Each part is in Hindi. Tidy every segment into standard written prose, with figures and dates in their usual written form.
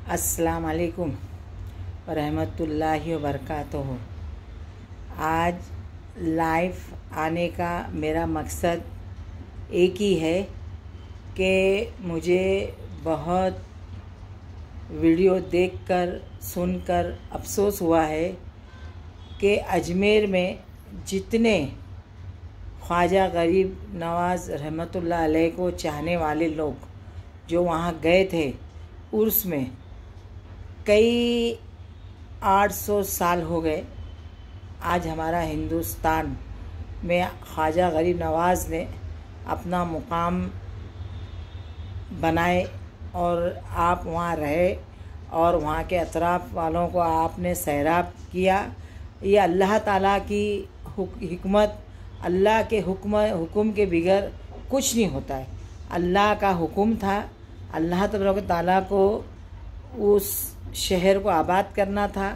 अस्सलाम वालेकुम रहमतुल्लाहि व बरकातुहू। आज लाइव आने का मेरा मकसद एक ही है कि मुझे बहुत वीडियो देखकर सुनकर अफसोस हुआ है कि अजमेर में जितने ख्वाजा गरीब नवाज़ रहमतुल्लाह अलैह को चाहने वाले लोग जो वहाँ गए थे उर्स में, कई 800 साल हो गए। आज हमारा हिंदुस्तान में ख्वाजा गरीब नवाज़ ने अपना मुकाम बनाए और आप वहाँ रहे और वहाँ के अतराफ़ वालों को आपने सैराब किया। ये अल्लाह ताला की हिकमत, अल्लाह के हुक्म के बगैर कुछ नहीं होता है। अल्लाह का हुक्म था, अल्लाह तबारक ताला को उस शहर को आबाद करना था,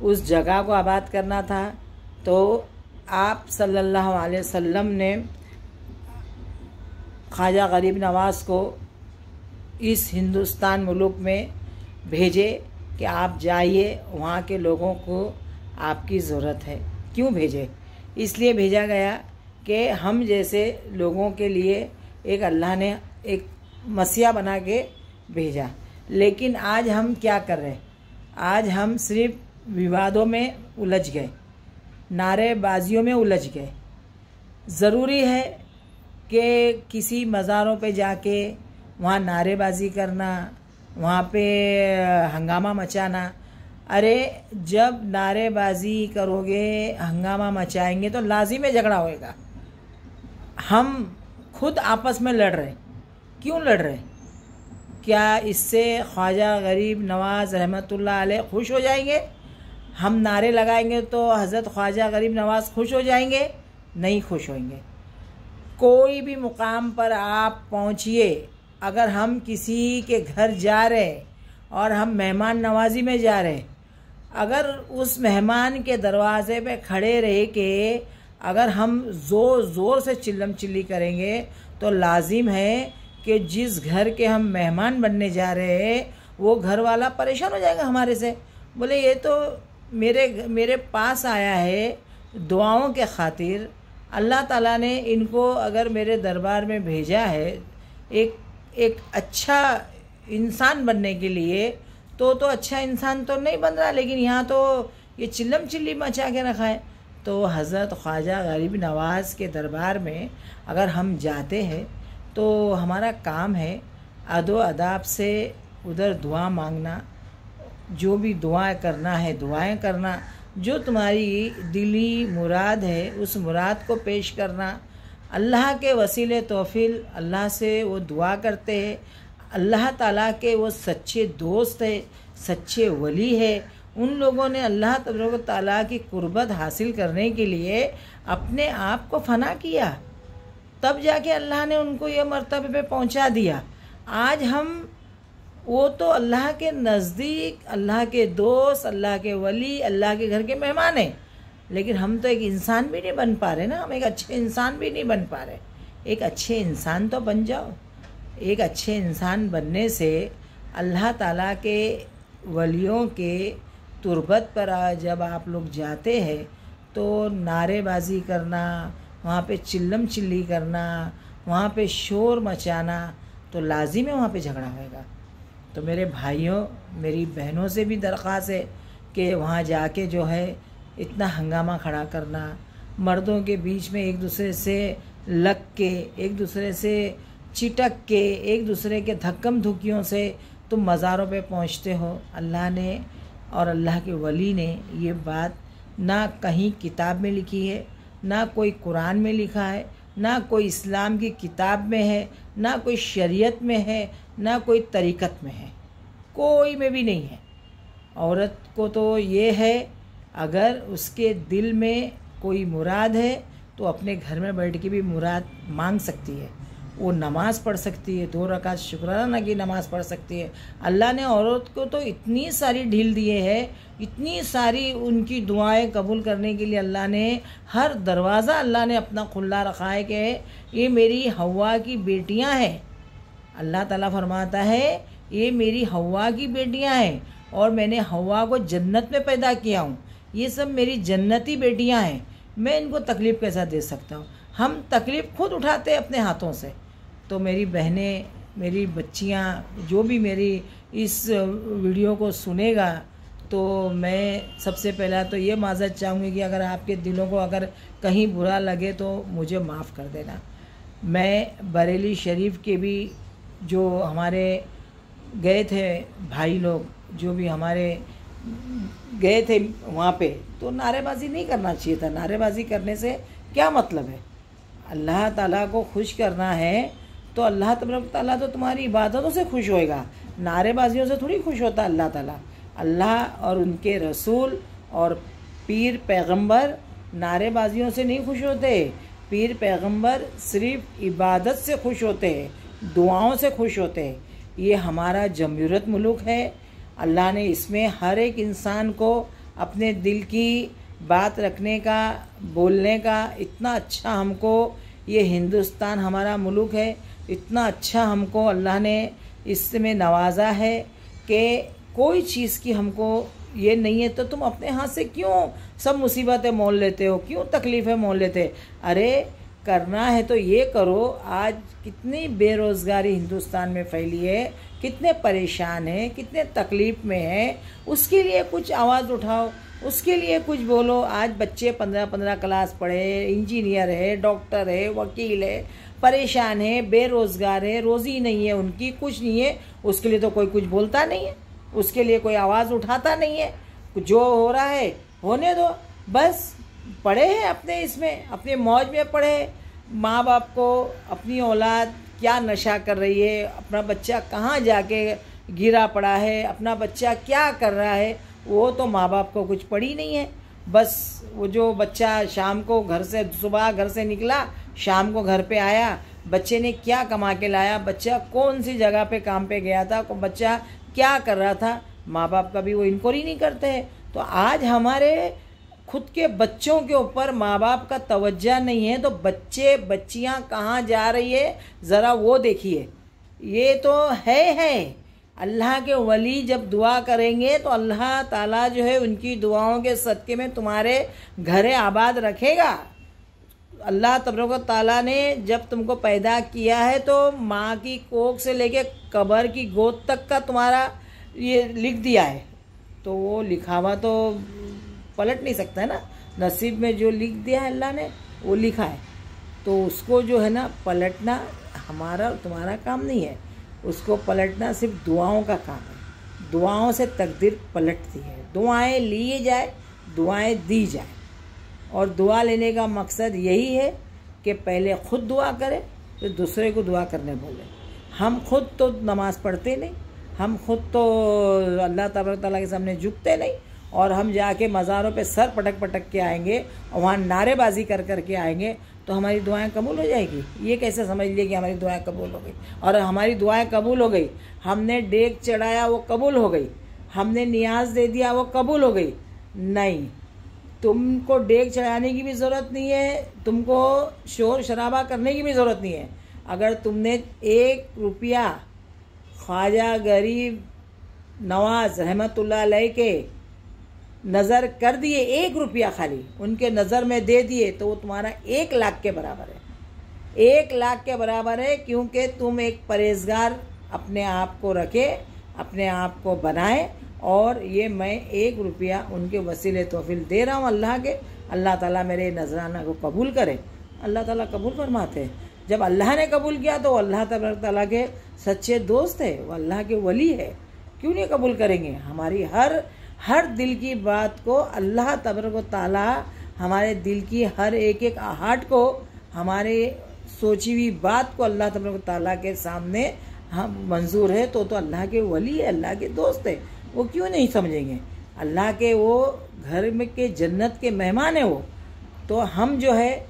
उस जगह को आबाद करना था। तो आप सल्लल्लाहु अलैहि वसल्लम ने ख्वाजा गरीब नवाज़ को इस हिंदुस्तान मुल्क में भेजे कि आप जाइए, वहाँ के लोगों को आपकी ज़रूरत है। क्यों भेजे? इसलिए भेजा गया कि हम जैसे लोगों के लिए एक अल्लाह ने एक मसीहा बना के भेजा। लेकिन आज हम क्या कर रहे हैं? आज हम सिर्फ विवादों में उलझ गए, नारेबाजियों में उलझ गए। ज़रूरी है कि किसी मज़ारों पे जाके वहाँ नारेबाजी करना, वहाँ पे हंगामा मचाना। अरे जब नारेबाजी करोगे, हंगामा मचाएंगे तो लाजिम झगड़ा होएगा। हम खुद आपस में लड़ रहे, क्यों लड़ रहे? क्या इससे ख्वाजा गरीब नवाज़ रहमतुल्लाह अलैह खुश हो जाएंगे? हम नारे लगाएंगे तो हज़रत ख्वाजा गरीब नवाज़ खुश हो जाएंगे? नहीं खुश होंगे। कोई भी मुकाम पर आप पहुँचिए, अगर हम किसी के घर जा रहे हैं और हम मेहमान नवाजी में जा रहे हैं, अगर उस मेहमान के दरवाजे पे खड़े रह के अगर हम ज़ोर ज़ोर से चिल्लम चिल्ली करेंगे तो लाजिम है कि जिस घर के हम मेहमान बनने जा रहे हैं वो घर वाला परेशान हो जाएगा हमारे से। बोले ये तो मेरे पास आया है दुआओं के खातिर, अल्लाह ताला ने इनको अगर मेरे दरबार में भेजा है एक अच्छा इंसान बनने के लिए, तो अच्छा इंसान तो नहीं बन रहा, लेकिन यहाँ तो ये चिल्लम चिल्ली मचा के रखा है। तो हज़रत ख्वाजा गरीब नवाज़ के दरबार में अगर हम जाते हैं तो हमारा काम है अदो अदाब से उधर दुआ मांगना, जो भी दुआएं करना है दुआएं करना, जो तुम्हारी दिली मुराद है उस मुराद को पेश करना। अल्लाह के वसीले तौफील अल्लाह से वो दुआ करते हैं। अल्लाह ताला के वो सच्चे दोस्त है, सच्चे वली है। उन लोगों ने अल्लाह तबारक ताला की कुर्बत हासिल करने के लिए अपने आप को फना किया, तब जाके अल्लाह ने उनको ये मर्तबे पे पहुंचा दिया। आज हम वो तो अल्लाह के नज़दीक, अल्लाह के दोस्त, अल्लाह के वली, अल्लाह के घर के मेहमान हैं, लेकिन हम तो एक इंसान भी नहीं बन पा रहे ना। हम एक अच्छे इंसान भी नहीं बन पा रहे। एक अच्छे इंसान तो बन जाओ। एक अच्छे इंसान बनने से अल्लाह ताला के वलियों के तुरबत पर जब आप लोग जाते हैं तो नारेबाजी करना, वहाँ पे चिल्लम चिल्ली करना, वहाँ पे शोर मचाना, तो लाजिम है वहाँ पे झगड़ा होएगा। तो मेरे भाइयों, मेरी बहनों से भी दरख्वास्त है कि वहाँ जाके जो है इतना हंगामा खड़ा करना, मर्दों के बीच में एक दूसरे से लग के, एक दूसरे से चिटक के, एक दूसरे के धक्कम धुक्कियों से तुम मज़ारों पे पहुँचते हो। अल्लाह ने और अल्लाह के वली ने ये बात ना कहीं किताब में लिखी है, ना कोई कुरान में लिखा है, ना कोई इस्लाम की किताब में है, ना कोई शरीयत में है, ना कोई तरीक़त में है, कोई में भी नहीं है। औरत को तो ये है, अगर उसके दिल में कोई मुराद है तो अपने घर में बैठ के भी मुराद मांग सकती है। वो नमाज़ पढ़ सकती है, 2 रकात शुक्राना की नमाज़ पढ़ सकती है। अल्लाह ने औरत को तो इतनी सारी ढील दिए है, इतनी सारी उनकी दुआएं कबूल करने के लिए अल्लाह ने हर दरवाज़ा अल्लाह ने अपना खुला रखा है कि ये मेरी हवा की बेटियां हैं। अल्लाह ताला फरमाता है ये मेरी हव्वा की बेटियां हैं और मैंने हव्वा को जन्नत में पैदा किया हूँ। ये सब मेरी जन्नती बेटियां हैं, मैं इनको तकलीफ़ कैसा दे सकता हूँ। हम तकलीफ़ खुद उठाते हैं अपने हाथों से। तो मेरी बहनें, मेरी बच्चियाँ, जो भी मेरी इस वीडियो को सुनेगा, तो मैं सबसे पहला तो ये माज़रत चाहूँगी कि अगर आपके दिलों को अगर कहीं बुरा लगे तो मुझे माफ़ कर देना। मैं बरेली शरीफ के भी जो हमारे गए थे भाई लोग, जो भी हमारे गए थे वहाँ पे, तो नारेबाज़ी नहीं करना चाहिए था। नारेबाज़ी करने से क्या मतलब है? अल्लाह ताला को खुश करना है तो अल्लाह तबारक ताला तो तुम्हारी इबादतों से खुश होएगा, नारेबाजियों से थोड़ी खुश होता अल्लाह ताला। अल्लाह और उनके रसूल और पीर पैगंबर नारेबाजियों से नहीं खुश होते। पीर पैगंबर सिर्फ इबादत से खुश होते हैं, दुआओं से खुश होते हैं। ये हमारा जमहूरियत मुल्क है। अल्लाह ने इसमें हर एक इंसान को अपने दिल की बात रखने का, बोलने का इतना अच्छा, हमको ये हिंदुस्तान हमारा मुल्क है, इतना अच्छा हमको अल्लाह ने इसमें नवाजा है कि कोई चीज़ की हमको ये नहीं है। तो तुम अपने हाथ से क्यों सब मुसीबतें मोल लेते हो, क्यों तकलीफ़ें मोल लेते? अरे करना है तो ये करो। आज कितनी बेरोज़गारी हिंदुस्तान में फैली है, कितने परेशान हैं, कितने तकलीफ़ में हैं, उसके लिए कुछ आवाज़ उठाओ, उसके लिए कुछ बोलो। आज बच्चे 15-15 क्लास पढ़े, इंजीनियर है, डॉक्टर है, वकील है, परेशान है, बेरोज़गार है, रोज़ी नहीं है उनकी, कुछ नहीं है। उसके लिए तो कोई कुछ बोलता नहीं है, उसके लिए कोई आवाज़ उठाता नहीं है। जो हो रहा है होने दो, बस पढ़े हैं अपने इसमें, अपने मौज में पढ़े। माँ बाप को अपनी औलाद क्या नशा कर रही है, अपना बच्चा कहाँ जाके गिरा पड़ा है, अपना बच्चा क्या कर रहा है, वो तो माँ बाप को कुछ पड़ी नहीं है। बस वो जो बच्चा शाम को घर से, सुबह घर से निकला, शाम को घर पे आया, बच्चे ने क्या कमा के लाया, बच्चा कौन सी जगह पे काम पे गया था, बच्चा क्या कर रहा था, माँ बाप का भी वो इंक्वायरी नहीं करते हैं। तो आज हमारे खुद के बच्चों के ऊपर माँ बाप का तवज्जो नहीं है, तो बच्चे बच्चियाँ कहाँ जा रही है ज़रा वो देखिए। ये तो है अल्लाह के वली जब दुआ करेंगे तो अल्लाह ताला जो है उनकी दुआओं के सदक़े में तुम्हारे घरे आबाद रखेगा। अल्लाह तबारक ताला ने जब तुमको पैदा किया है तो माँ की कोख से लेके कब्र की गोद तक का तुम्हारा ये लिख दिया है, तो वो लिखा हुआ तो पलट नहीं सकता है ना। नसीब में जो लिख दिया है अल्लाह ने वो लिखा है, तो उसको जो है ना पलटना हमारा तुम्हारा काम नहीं है, उसको पलटना सिर्फ दुआओं का काम है। दुआओं से तकदीर पलटती है, दुआएं ली जाए, दुआएं दी जाए। और दुआ लेने का मकसद यही है कि पहले खुद दुआ करें फिर दूसरे को दुआ करने बोले। हम खुद तो नमाज़ पढ़ते नहीं, हम खुद तो अल्लाह तबारक ताला के सामने झुकते नहीं, और हम जाके मज़ारों पे सर पटक पटक के आएंगे और वहाँ नारेबाजी कर कर के आएंगे तो हमारी दुआएं कबूल हो जाएगी? ये कैसे समझ लिए कि हमारी दुआएं कबूल हो गई? और हमारी दुआएं कबूल हो गई, हमने डेग चढ़ाया वो कबूल हो गई, हमने नियाज दे दिया वो कबूल हो गई? नहीं, तुमको डेग चढ़ाने की भी ज़रूरत नहीं है, तुमको शोर शराबा करने की भी ज़रूरत नहीं है। अगर तुमने 1 रुपया ख्वाजा गरीब नवाज रहमतुल्लाह अलैह के नज़र कर दिए, 1 रुपया खाली उनके नज़र में दे दिए, तो वो तुम्हारा 1 लाख के बराबर है। 1 लाख के बराबर है, क्योंकि तुम एक परहेजगार अपने आप को रखे, अपने आप को बनाए। और ये मैं 1 रुपया उनके वसीले तौफील दे रहा हूँ अल्लाह के, अल्लाह ताला मेरे नजराना को कबूल करे। अल्लाह ताला कबूल फरमाते हैं। जब अल्लाह ने कबूल किया तो अल्लाह तबारक ताला के सच्चे दोस्त है, वो अल्लाह के वली है, क्यों नहीं कबूल करेंगे? हमारी हर दिल की बात को अल्लाह तबारक ताला, हमारे दिल की हर एक आहट को, हमारे सोची हुई बात को अल्लाह तबारक ताला के सामने हम मंजूर है, तो अल्लाह के वली है, अल्लाह के दोस्त है। वो क्यों नहीं समझेंगे? अल्लाह के वो घर में के जन्नत के मेहमान है वो। तो हम जो है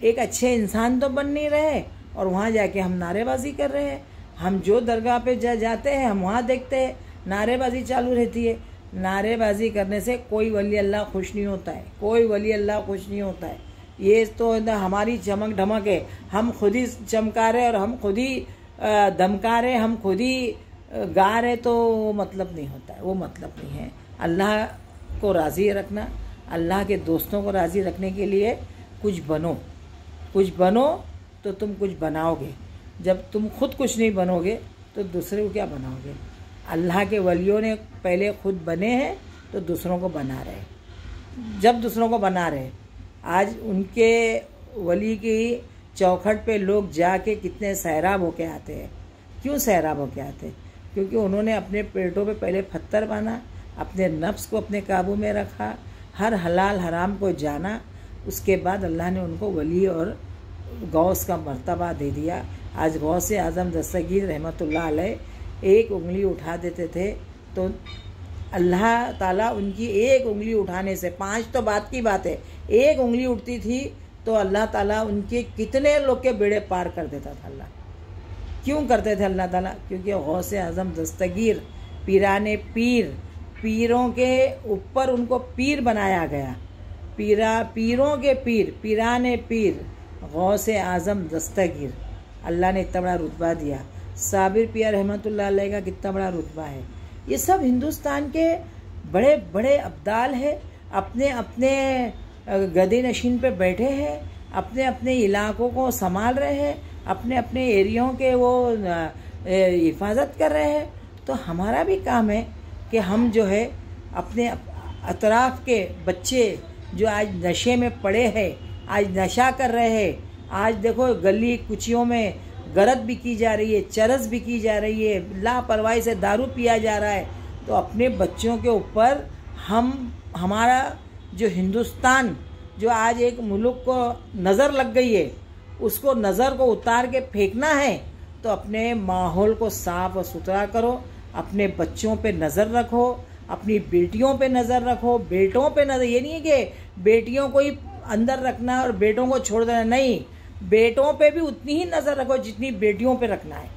एक अच्छे इंसान तो बन नहीं रहे और वहाँ जाके हम नारेबाजी कर रहे हैं। हम जो दरगाह पे जाते हैं हम वहाँ देखते हैं नारेबाजी चालू रहती है। नारेबाजी करने से कोई वली अल्लाह खुश नहीं होता है, कोई वली अल्लाह खुश नहीं होता है। ये तो हमारी चमक धमक है, हम खुद ही चमका रहे और हम खुद ही धमका रहे, हम खुद ही गा रहे तो वो मतलब नहीं होता है, वो मतलब नहीं है। अल्लाह को राज़ी रखना, अल्लाह के दोस्तों को राज़ी रखने के लिए कुछ बनो तो तुम कुछ बनाओगे। जब तुम खुद कुछ नहीं बनोगे तो दूसरे को क्या बनाओगे? अल्लाह के वलियों ने पहले खुद बने हैं तो दूसरों को बना रहे। जब दूसरों को बना रहे, आज उनके वली की चौखट पे लोग जाके कितने सैराब होके आते हैं। क्यों सैराब होके आते हैं? क्योंकि उन्होंने अपने पेटों पे पहले पत्थर बांधा, अपने नफ्स को अपने काबू में रखा, हर हलाल हराम को जाना। उसके बाद अल्लाह ने उनको वली और गौस का मर्तबा दे दिया। आज गौस आज़म दस्तगीर रहमतुल्लाह अलैह एक उंगली उठा देते थे तो अल्लाह ताला उनकी एक उंगली उठाने से, 5 तो बात की बात है, एक उंगली उठती थी तो अल्लाह ताला उनके कितने लोग के बेड़े पार कर देता था। अल्लाह क्यों करते थे अल्लाह ताला? क्योंकि गौस आज़म दस्तगीर पीराने पीरों के ऊपर उनको पीर बनाया गया। पीरों के पीराने पीर गौस आज़म दस्तगीर, अल्लाह ने इतना बड़ा रुतबा दिया। साबिर पिया रहमतुल्लाह अलैह का कितना बड़ा रुतबा है। ये सब हिंदुस्तान के बड़े बड़े अब्दाल है, अपने अपने गदे नशीन पे बैठे हैं, अपने अपने इलाकों को संभाल रहे हैं, अपने अपने एरियों के वो हिफाजत कर रहे हैं। तो हमारा भी काम है कि हम जो है अपने अतराफ़ के बच्चे जो आज नशे में पड़े हैं, आज नशा कर रहे हैं, आज देखो गली कुचियों में गरत भी की जा रही है, चरस भी की जा रही है, लापरवाही से दारू पिया जा रहा है। तो अपने बच्चों के ऊपर हमारा जो हिंदुस्तान जो आज एक मुल्क को नज़र लग गई है, उसको नज़र को उतार के फेंकना है। तो अपने माहौल को साफ और सुथरा करो, अपने बच्चों पे नज़र रखो, अपनी बेटियों पे नज़र रखो, बेटों पे नज़र। ये नहीं है कि बेटियों को ही अंदर रखना और बेटों को छोड़ देना, नहीं, बेटों पे भी उतनी ही नज़र रखो जितनी बेटियों पे रखना है।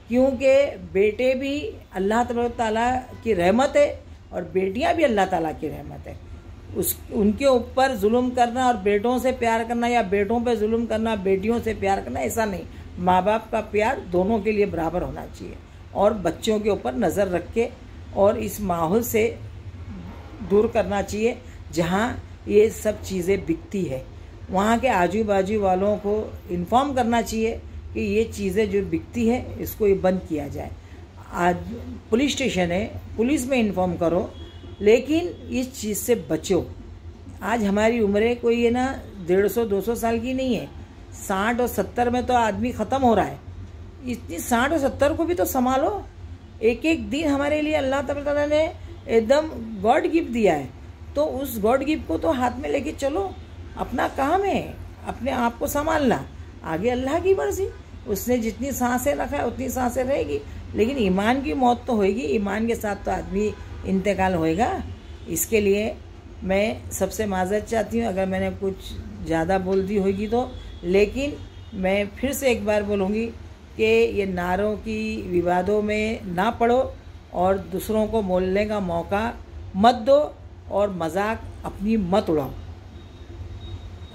क्योंकि बेटे भी अल्लाह ताला की रहमत है और बेटियां भी अल्लाह ताला की रहमत है। उनके ऊपर जुल्म करना और बेटों से प्यार करना या बेटों पे जुल्म करना, बेटियों से प्यार करना, ऐसा नहीं। माँ बाप का प्यार दोनों के लिए बराबर होना चाहिए और बच्चों के ऊपर नज़र रख के और इस माहौल से दूर करना चाहिए जहाँ ये सब चीज़ें बिकती है। वहाँ के आजू बाजू वालों को इन्फॉर्म करना चाहिए कि ये चीज़ें जो बिकती है इसको ये बंद किया जाए। आज पुलिस स्टेशन है, पुलिस में इन्फॉर्म करो, लेकिन इस चीज़ से बचो। आज हमारी उम्रें कोई है ना 150-200 साल की नहीं है, 60 और 70 में तो आदमी ख़त्म हो रहा है। इतनी 60 और 70 को भी तो संभालो। एक एक दिन हमारे लिए अल्लाह ताला ने एकदम गॉड गिफ्ट दिया है, तो उस गॉड गिफ्ट को तो हाथ में लेके चलो। अपना काम है अपने आप को संभालना, आगे अल्लाह की मर्जी। उसने जितनी सांसें रखा है उतनी सांसें रहेगी, लेकिन ईमान की मौत तो होएगी, ईमान के साथ तो आदमी इंतकाल होएगा। इसके लिए मैं सबसे माज़रत चाहती हूँ अगर मैंने कुछ ज़्यादा बोल दी होगी तो, लेकिन मैं फिर से एक बार बोलूँगी कि ये नारों की विवादों में ना पड़ो और दूसरों को बोलने का मौका मत दो और मजाक अपनी मत उड़ाओ।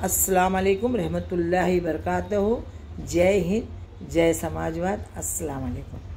अस्सलाम वालेकुम रहमतुल्लाहि बरकातहू। जय हिंद, जय समाजवाद। अस्सलाम वालेकुम।